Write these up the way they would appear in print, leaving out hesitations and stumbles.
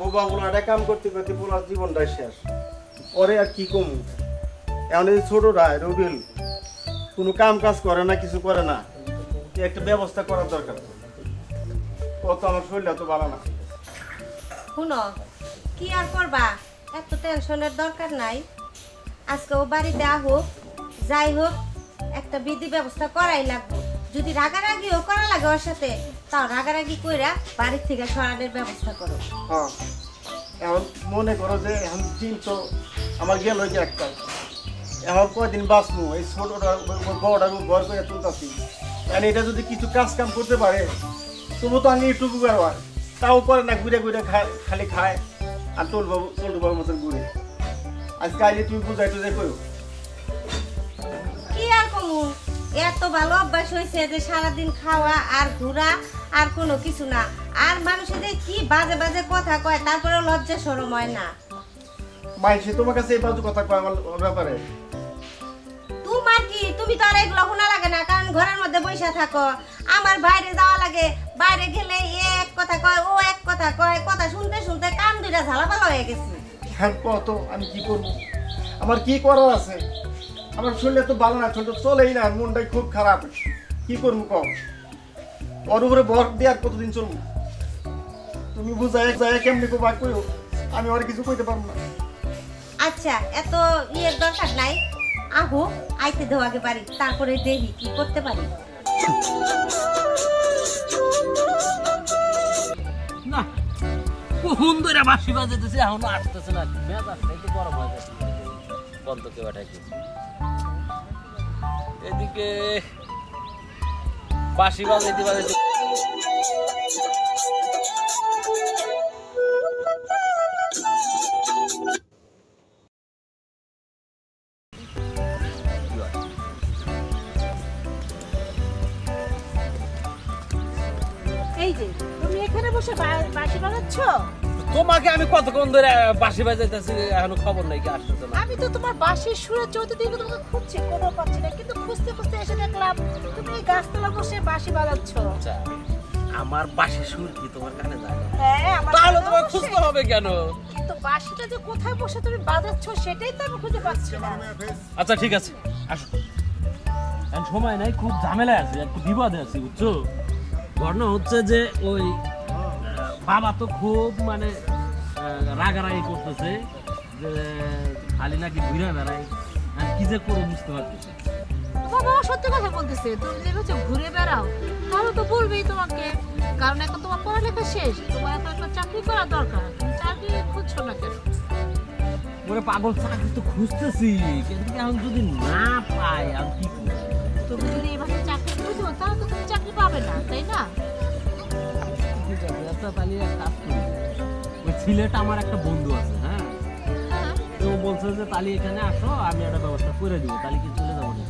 বোবা পোলাটা কাম করতে করতে পোলার জীবনটাই শেষ। পরে আর কি কম, এমন এই ছোটরা রবিল কোনো কাম কাজ করে না, কিছু করে না, একটা ব্যবস্থা করার দরকার। কত আমার শরীরটা তো ভালো না। শুনো, কি আর করবা, এত টেনশনের দরকার নাই। আজকে ও বাড়িতে হোক যাই হোক একটা বিধি ব্যবস্থা করাই লাগবে। যদি রাগারাগিও করা লাগে ওর সাথে, তাও রাগারাগি কইরা বাড়ির থেকে সরানোর ব্যবস্থা করো। হ্যাঁ, এখন মনে করো যে এখন দিন তো আমার গেল যে একটা, এখন কয়দিন বাঁচবো, এই ছোটটা বড়টা ঘর করে তুলতেছি। মানে এটা যদি কিছু কাজ কাম করতে পারে তবু তো আমি একটু উপকার হয়, তাও করে না, ঘুরে ঘুরে খায়, খালি খায় আর তোলবাবুর মতন ঘুরে। আজকে আইলে তুমি বুঝাই টুজাই করো। কি আর কমু, এত ভালো অভ্যাস হয়েছে যে সারাদিন খাওয়া আর ঘোরা আর কোনো কিছু না। আর মানুষের কি বাজে বাজে কথা কয়, তারপরে লজ্জা শরম হয় না। মাইসে তোমার কাছে এই বাজু কথা কয় আমার ব্যাপারে? তোমার কি, তুমি তো আর এগুলো শোনা লাগে না, কারণ ঘরের মধ্যে বসে থাকো। আমার বাইরে যাওয়া লাগে, বাইরে গেলে এক কথা কয় ও এক কথা কয়, কথা শুনতে শুনতে কান দুইটা ঝালাপালা হয়ে গেছে। হ্যাঁ কত, আমি কি করবো, আমার কি করার আছে? আমার শরীরে তো ভালো না, শরীর চলেই না, মনটাই খুব খারাপ। কি করবো কম, ওর উপরে ভর দিয়ে আর কতদিন চলবো? তুমি বুঝাই যায় কেমনি কো বাক কইও, আমি আর কিছু কইতে পারবো না। আচ্ছা, এত ইয়ের দরকার নাই, আহো আইতে দেও আগে বাড়ি, তারপরে দেখি কি করতে পারি। না কোন ধরে বাঁশি বাজাইতেছে, এখনো আসতেছে না, মেজাজটা একটু গরম হয়ে যাচ্ছে। বন্ধ কে বাটাইছে এদিকে বাঁশি বাজাইতে বাজাইতে এই যে তুমি এখানে বসে বাঁশি বাজাচ্ছ? তোমাকে আমি কতক্ষণ ধরে বাঁশি বাজাইতেছি, এখনো খবর নাই, কি আসতেছে না। আমি তো তোমার বাঁশির সুরে চতুর্দিকে তোমাকে খুঁজছি, কোনো পাচ্ছি না, কিন্তু খুঁজতে খুঁজতে এসে দেখলাম তুমি এই গাছতলা বসে বাঁশি বাজাচ্ছ। আচ্ছা, আমার বাঁশির সুর কি তোমার কানে যায় না? হ্যাঁ, তাহলে তোমার খুঁজতে হবে কেন? কিন্তু বাঁশিটা যে কোথায় বসে তুমি বাজাচ্ছ সেটাই তো আমি খুঁজে পাচ্ছি না। আচ্ছা ঠিক আছে, আসো। এখন সময় নাই, খুব ঝামেলা আছে, একটু বিপদে আছি, বুঝছো? ঘটনা হচ্ছে যে ওই বাবা তো খুব মানে রাগারাগি করতেছে যে খালি নাকি ঘুরে বেড়ায়, আর কি যে করে বুঝতে পারতেছে। বাবা সত্যি কথা বলতেছে, তুমি যে হচ্ছে ঘুরে বেড়াও, তাহলে তো বলবেই তোমাকে, কারণ এখন তোমার পড়ালেখা শেষ, তোমার এখন একটা চাকরি করা দরকার, তুমি চাকরি খুঁজছো না কেন? ওরে পাগল, চাকরি তো খুঁজতেছি, কিন্তু এখন যদি না পাই আমি কি করব? তুমি যদি এভাবে চাকরি খুঁজো তাহলে তো তুমি চাকরি পাবে না, তাই না? ঠিক আছে, আচ্ছা তাহলে এক কাজ করি, ওই ছেলেটা আমার একটা বন্ধু আছে, হ্যাঁ, তো ও বলছে যে তাহলে এখানে আসো, আমি একটা ব্যবস্থা করে দিব, তাহলে কি চলে যাবো না?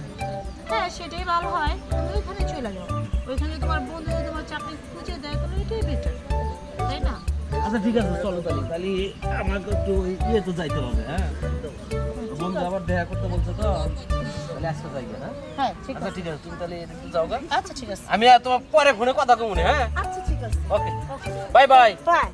হ্যাঁ সেটাই ভালো হয়, তুমি ওইখানে চলে যাও, ওইখানে তোমার বন্ধু যদি তোমার চাকরি খুঁজে দেয় তাহলে এটাই বেটার, তাই না? আচ্ছা ঠিক আছে, চলো তাহলে, তাহলে আমাকে একটু ইয়ে তো যাইতে হবে, হ্যাঁ, বন্ধু আবার দেখা করতে বলছে তো, তাহলে আজকে যাই, হ্যাঁ? হ্যাঁ ঠিক আচ্ছা আছে। ঠিক আছে, তুমি তাহলে একটু যাও গা। আচ্ছা ঠিক আছে। আমি আর তোমার পরে ফোনে কথা কমুনি, হ্যাঁ? আচ্ছা ঠিক আছে। ওকে, বাই বাই। বাই।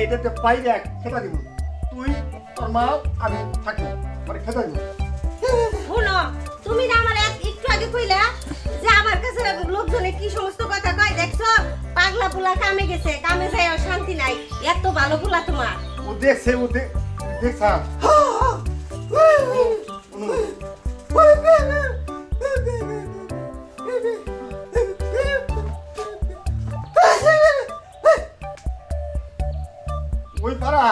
এটাতে পাইলে খেতা দিব, তুই তোর মা আমি থাকবো, মানে খেতা দিব। শুনো, তুমি না আমার একটু আগে কইলা যে আমার কাছে লোকজনে কি সমস্ত কথা কয়, দেখছো পাগলা পুলা কামে গেছে, কামে যায় আর শান্তি নাই, এত ভালো পুলা তোমার। ও দেখছে, ও দেখছা, ওই পারা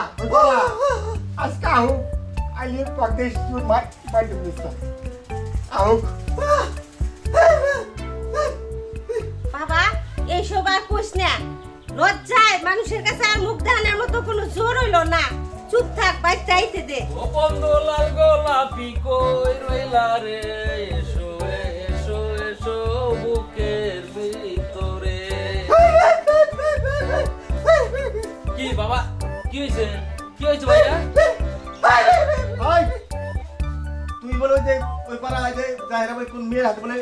আজকে আহ I live Bangladesh with my minister. বাবা এইসব আর কইস না, লজ্জায় মানুষের কাছে আর মুখ দেখানোর মতো কোনো জোর হইলো না। চুপ থাক, বাইতে আইতে দে। ও বন্ধু লাল গোলাপি কই রইলা রে, এসো এসো এসো বুকের ভিতরে। কি বাবা, কি হয়েছে? কি হয়েছে ভাইয়া? ভাই তুই বলো যে ওই পাড়া যে জাহেরা ভাই কোন মেয়ের হাতে বলে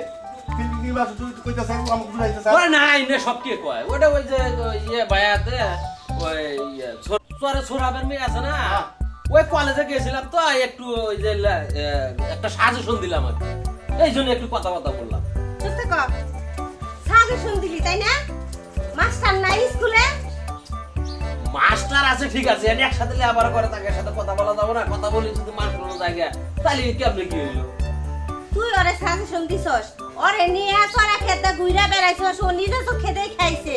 ফিল্মি মাছ তুই কইতাছ আমাকে বুঝাইতাছ। ওরে নাই না, সব কে কয় ওটা ওই যে ইয়ে ভাইয়াতে ওই ছোরে ছোরাবের মেয়ে আছে না, ওই কলেজে গেছিলাম তো একটু ওই যে একটা সাজেশন দিলাম আর এই জন্য একটু কথা বললাম। চুপ থাক, সাজেশন দিলি তাই না? মাস্টার নাই স্কুলে? মাস্টার আছে ঠিক আছে, এনে একসাথে লেবার করে তাকে সাথে কথা বলা যাবো না? কথা বলি যদি মাস্টার কোনো জায়গায় তাহলে কেমনে কি হইলো? তুই ওরে সাজেশন দিছস, ওরে নিয়ে তোরা খেতে ঘুরে বেড়াইছস, ও নিজে তো খেতেই খাইছে।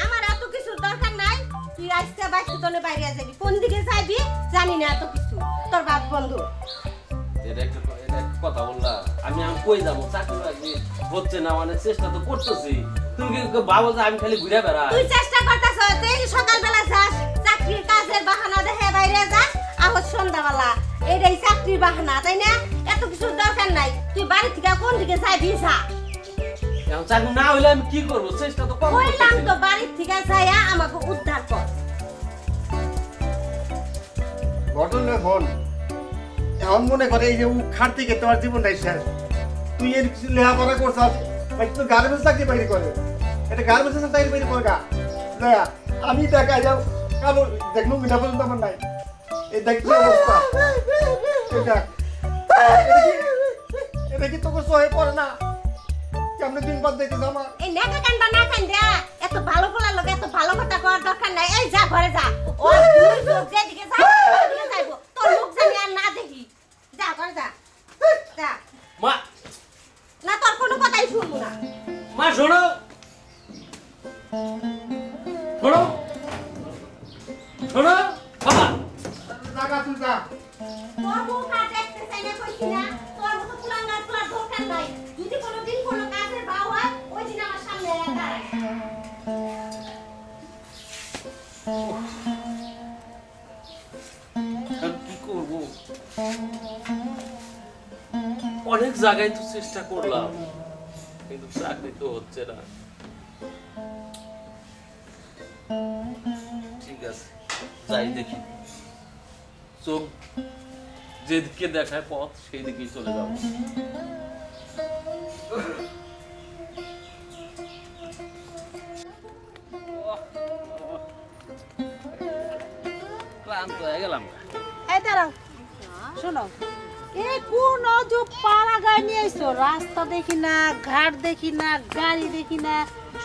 আমার এত কিছু দরকার নাই, তুই আজকে বাচ্চাতনে বাইরে যাবি। কোন দিকে যাবি জানি না, এত কিছু তোর বাপ বন্ধু। এটা একটা কথা বললা, আমি কই যাবো? চাকরি বাকরি হচ্ছে না, মানে চেষ্টা তো করতেছি। তুমি কি ভাবো যে আমি খালি ঘুরে বেড়াই? তুই চেষ্টা করতেছ, তুই সকালবেলা যাস চাকরির কাজের বাহানা দেখে বাইরে যাস, আবার সন্ধ্যাবেলা এটাই চাকরির বাহানা, তাই না? এত কিছু দরকার নাই, তুই বাড়ি থেকে কোন দিকে যাবি যা। এখন চাকরি না হইলে আমি কি করবো? চেষ্টা তো করবো। কইলাম তো বাড়ির থেকে যাইয়া আমাকে উদ্ধার কর। ঘটনা ফোন এমন মনে করে এই যে খাট থেকে তোমার জীবনটাই শেষ। তুই এর কিছু লেখাপড়া করছিস, ভাই তুই গার্মেন্টস চাকরি বাইরে করে, এটা গার্মেন্টস চাকরি বাইরে করে গা দয়া। আমি দেখা যাও কারো দেখলু মিনা পর্যন্ত আমার নাই। এই দেখ কি অবস্থা, এটা কি তোকে সহে পড়ে না? কেমন দিন বাদ দেখছিস আমার? এই নেকা কান্দা না কান্দা এত ভালো বলার লোক এত ভালো কথা করার দরকার নাই। এই যা ঘরে যা, ও দুই লোক যেদিকে যা ওদিকে যাইবো, তোর মুখ জানি আর না দেখি। যা ঘরে যা, যা। মা, না তোর কোনো কথাই শুনবো না। মা শোনো শোনো শোনো বাবা। জাগা তুই যা। তোর মুখ আর দেখতে চাই না, কইছি না তোর মতো পুরাঙ্গার পুরার দরকার নাই। যদি কোনোদিন কোনো কাজের ভাও হয় ওই দিন আমার সামনে এসে দাঁড়ায়। আমি কি করবো? অনেক জায়গায় তো চেষ্টা করলাম, কিন্তু চাকরি তো হচ্ছে না। ঠিক আছে, যাই দেখি, চোখ যেদিকে দেখায় পথ সেই দিকেই চলে যাবো। ক্লান্ত হয়ে গেলাম। এই দাঁড়াও, শোনো, এই কোন অজব পাড়া গায়ে নিয়ে আইছো? রাস্তা দেখি না, ঘাট দেখি না, গাড়ি দেখি না,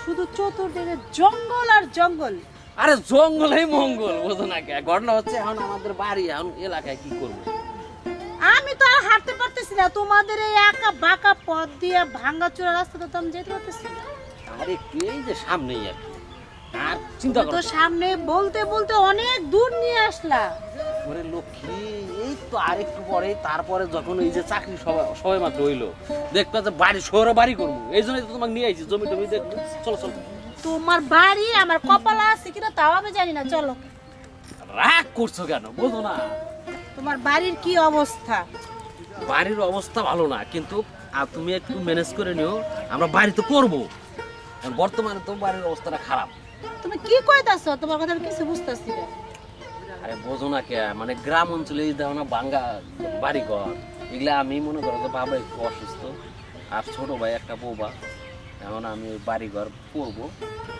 শুধু চতুর্দিকে জঙ্গল আর জঙ্গল। আরে জঙ্গলেই মঙ্গল, বুঝো না কে? ঘটনা হচ্ছে এখন আমাদের বাড়ি, এখন এলাকায় কি করবো? আমি তো আর হাঁটতে পারতেছি না, তোমাদের এই একা বাঁকা পথ দিয়ে ভাঙা চূড়া রাস্তাটা তো আমি যেতে পারতেছি না। আর একটু এই যে সামনেই আর কি, আর চিন্তা তো করো। সামনে বলতে বলতে অনেক দূর নিয়ে আসলা। ওরে লক্ষ্মী, এই তো আরেকটু পরে, তারপরে যখন এই যে চাকরি সবাই মাত্র হইলো, দেখতে যে বাড়ি শহরে বাড়ি করবো, এই জন্যই তো তোমাকে নিয়ে আইছি, জমি টমি দেখবো। চলো চলো। তোমার বাড়ি আমার কপালে আছে কিনা তাও আমি জানি না, চলো। রাগ করছো কেন বলো না? তোমার বাড়ির কি অবস্থা? বাড়ির অবস্থা ভালো না, কিন্তু তুমি একটু ম্যানেজ করে নিও, আমরা বাড়ি তো করবো। বর্তমানে তো বাড়ির অবস্থাটা খারাপ। তুমি কি কইতাছো? তোমার কথা আমি কিছু বুঝতাছি না। আরে বোঝো না কে, মানে গ্রাম অঞ্চলে এই দেখো না ভাঙ্গা বাড়ি ঘর, এগুলা আমি মনে করো যে বাবা একটু অসুস্থ, আর ছোট ভাই একটা বৌবা, এখন আমি বাড়ি ঘর করবো,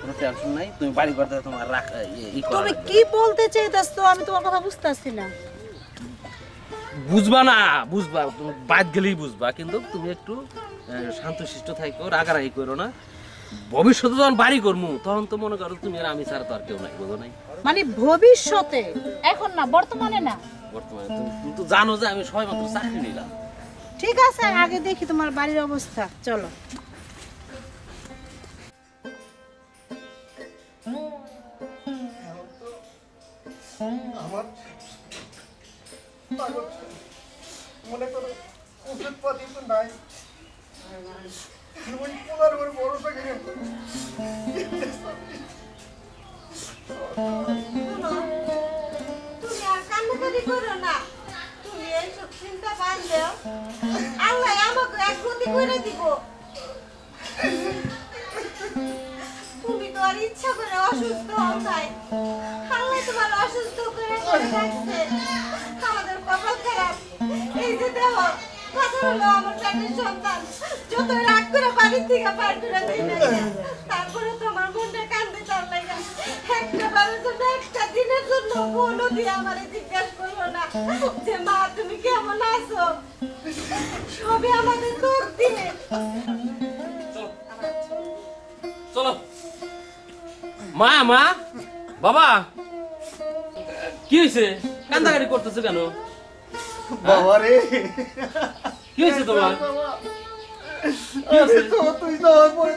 কোনো টেনশন নাই। তুমি বাড়ি ঘর তোমার তুমি কি বলতে চাইতাছো? আমি তোমার কথা বুঝতাছি না। বুঝবা না, বুঝবা, তুমি বাদ গেলেই বুঝবা, কিন্তু তুমি একটু শান্তশিষ্ট থাকো, রাগারাগি করো না। ভবিষ্যতে যখন বাড়ি করবো তখন তো মনে করো তুমি আর আমি ছাড়া তো আর কেউ নাই, বোঝো নাই? মানে ভবিষ্যতে, এখন না, বর্তমানে না। বর্তমানে তুমি তো জানো যে আমি সবাই মাত্র চাকরি নিলাম। ঠিক আছে, আগে দেখি তোমার বাড়ির অবস্থা, চলো। তো নাই ওই পোলার উপর ভরসা করে শোনো, তুমি আর কান্নাকাটি করো না। তুমি এইসব চিন্তা বাঁধলেও আল্লাহ আমাকে এক গতি করে দিব। তুমি তো আর ইচ্ছা করে অসুস্থ হও নাই, আল্লাহ তোমার অসুস্থ করে রাখছে। আমাদের কপাল খারাপ। এই যে দেখো, কথা হলো আমার পেটের সন্তান যত রাগ করে বাড়ির থেকে পার করে দিই না, তারপরে তোমার মনটা কান্দে তার লাগে। একটা বারের জন্য, একটা দিনের জন্য বোনও দিয়ে আমার জিজ্ঞাসা করলো না যে মা তুমি কেমন আছো। সবে আমাদের দোষ দিলে। চলো মা, মা, বাবা, কি হয়েছে? কান্দাকাটি করতেছো কেন? বাবা রে কি হয়েছে তোমার? তুই যাওয়ার পরে